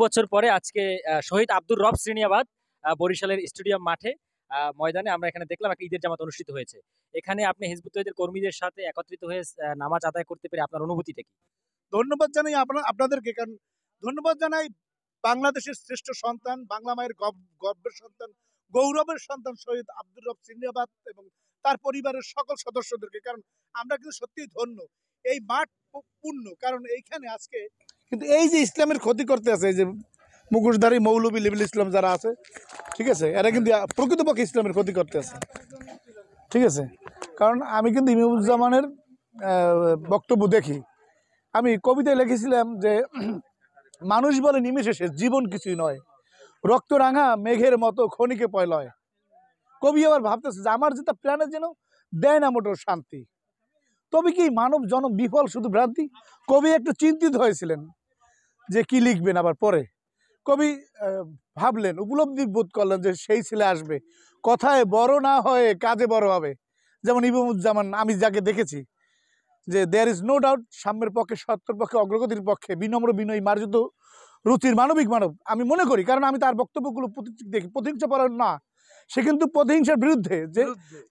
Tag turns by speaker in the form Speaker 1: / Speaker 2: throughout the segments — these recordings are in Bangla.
Speaker 1: বছর পরে আজকে শহীদ আব্দুর রব শ্রীনিয়াবাদ বরিশালের স্টেডিয়াম মাঠে ময়দানে আমরা এখানে দেখলাম একটা ঈদের জামাত অনুষ্ঠিত হয়েছে। এখানে আপনি হিজবুত তৌহিদের কর্মীদের সাথে একত্রিত হয়ে নামাজ আদায় করতে পেরে আপনার অনুভূতিটা কি?
Speaker 2: ধন্যবাদ জানাই আপনাদেরকে, কারণ ধন্যবাদ জানাই বাংলাদেশের শ্রেষ্ঠ সন্তান, বাংলা মায়ের গর্বের সন্তান, গৌরবের সন্তান শহীদ আব্দুর রব সিন্দিয়াবাদ এবং তার পরিবারের সকল সদস্যদেরকে। কারণ আমরা কিন্তু সত্যিই ধন্য, এই মাঠ পূর্ণ। কারণ এইখানে আজকে কিন্তু এই যে ইসলামের ক্ষতি করতে আছে, এই যে মুখোশধারী মৌলবী লিবিল ইসলাম যারা আছে, ঠিক আছে, এরা কিন্তু প্রকৃতপক্ষে ইসলামের ক্ষতি করতে আছে, ঠিক আছে। কারণ আমি কিন্তু ইমামুজ্জামানের বক্তব্য দেখি। আমি কবিতায় লিখেছিলাম যে মানুষ বলে নিমেষে শেষ, জীবন কিছুই নয়, রক্ত রাঙা মেঘের মতো ক্ষণিকে পয়লয়। কবি আবার ভাবতেছে যে আমার যেটা প্রাণের যেন দেয় না মোটর শান্তি, তবে কি মানব জনম বিফল শুধু ভ্রান্তি। কবি একটু চিন্তিত হয়েছিলেন যে কি লিখবেন। আবার পরে কবি ভাবলেন, উপলব্ধি বোধ করলেন যে সেই ছেলে আসবে, কথায় বড় না হয়ে কাজে বড় হবে। যেমন ইমামুজ্জামান, আমি যাকে দেখেছি, যে দেয়ার ইজ নো ডাউট সাম্যের পক্ষে, সত্যের পক্ষে, অগ্রগতির পক্ষে, বিনম্র বিনয়ী, মার্জিত রুচির মানবিক মানব আমি মনে করি। কারণ আমি তার বক্তব্যগুলো দেখি, প্রতিহিংসা পরায়ণ না, সে কিন্তু প্রতিহিংসার বিরুদ্ধে। যে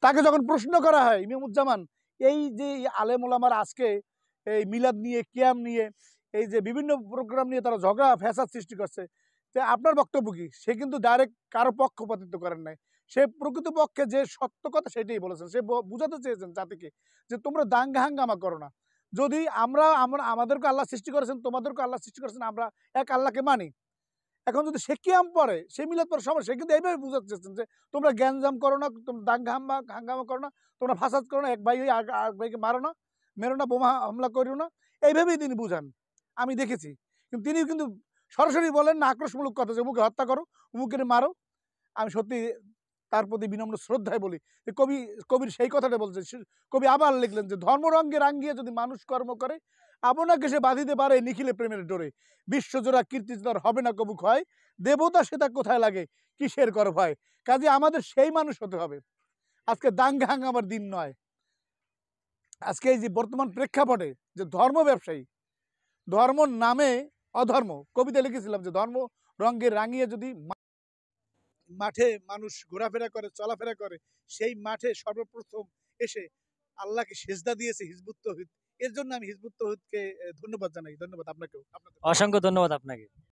Speaker 2: তাকে যখন প্রশ্ন করা হয়, ইমামুজ্জামান এই যে আলেম ওলামার আজকে এই মিলাদ নিয়ে, কিয়াম নিয়ে, এই যে বিভিন্ন প্রোগ্রাম নিয়ে তারা ঝগড়া ফ্যাসাদ সৃষ্টি করছে, যে আপনার বক্তব্য কি? সে কিন্তু ডাইরেক্ট কারো পক্ষপাতিত্ব করেন নাই, সে প্রকৃতপক্ষে যে সত্য কথা সেটাই বলেছেন। সে বুঝাতে চেয়েছেন জাতিকে যে তোমরা দাঙ্গা হাঙ্গামা করো না। যদি আমরা আমাদেরকে আল্লাহ সৃষ্টি করেছেন, তোমাদেরকে আল্লাহ সৃষ্টি করেছেন, আমরা এক আল্লাহকে মানি। এখন যদি সে কিয়াম পড়ে, সে মিলাদ পড়ে, সমস্যা। সে কিন্তু এইভাবে বুঝাতে চেয়েছেন যে তোমরা গ্যাঞ্জাম করো না, তোমরা দাঙ্গা হাঙ্গামা করো না, তোমরা ফাসাদ করো না, এক ভাই আরেক ভাইকে মারো না, মেরো না, বোমা হামলা করো না। এইভাবেই তিনি বুঝান, আমি দেখেছি। কিন্তু তিনি কিন্তু সরাসরি বলেন না আক্রোশমূলক কথা, যে অমুকে হত্যা করো, অমুকের মারো। আমি সত্যি তার প্রতি বিনম্র শ্রদ্ধায় বলি যে কবির সেই কথাটা বলছে। কবি আবার লিখলেন যে ধর্মরঙ্গে রাঙ্গিয়ে যদি মানুষ কর্ম করে, আপনাকে সে বাঁধিতে পারে নিখিলে প্রেমের ডোরে। বিশ্বজোড়া কীর্তি তার হবে না কবু ক্ষয়, দেবতা সেটা কোথায় লাগে কিসের কর ভয়। কাজে আমাদের সেই মানুষ হতে হবে। আজকে দাঙ্গা হাঙ্গামার দিন নয়। আজকে এই যে বর্তমান প্রেক্ষাপটে যে ধর্ম ব্যবসায়ী, ধর্ম নামে অধর্ম, কবিতা লিখেছিলাম যে ধর্ম রঙ্গে রাঙিয়ে যদি মাঠে মানুষ ঘোরাফেরা করে, চলাফেরা করে, সেই মাঠে সর্বপ্রথম এসে আল্লাহকে সেজদা দিয়েছে হিজবুত তৌহিদ। এর জন্য আমি হিজবুত তৌহিদকে ধন্যবাদ জানাই। ধন্যবাদ আপনাকেও।
Speaker 1: অসংখ্য ধন্যবাদ আপনাকে।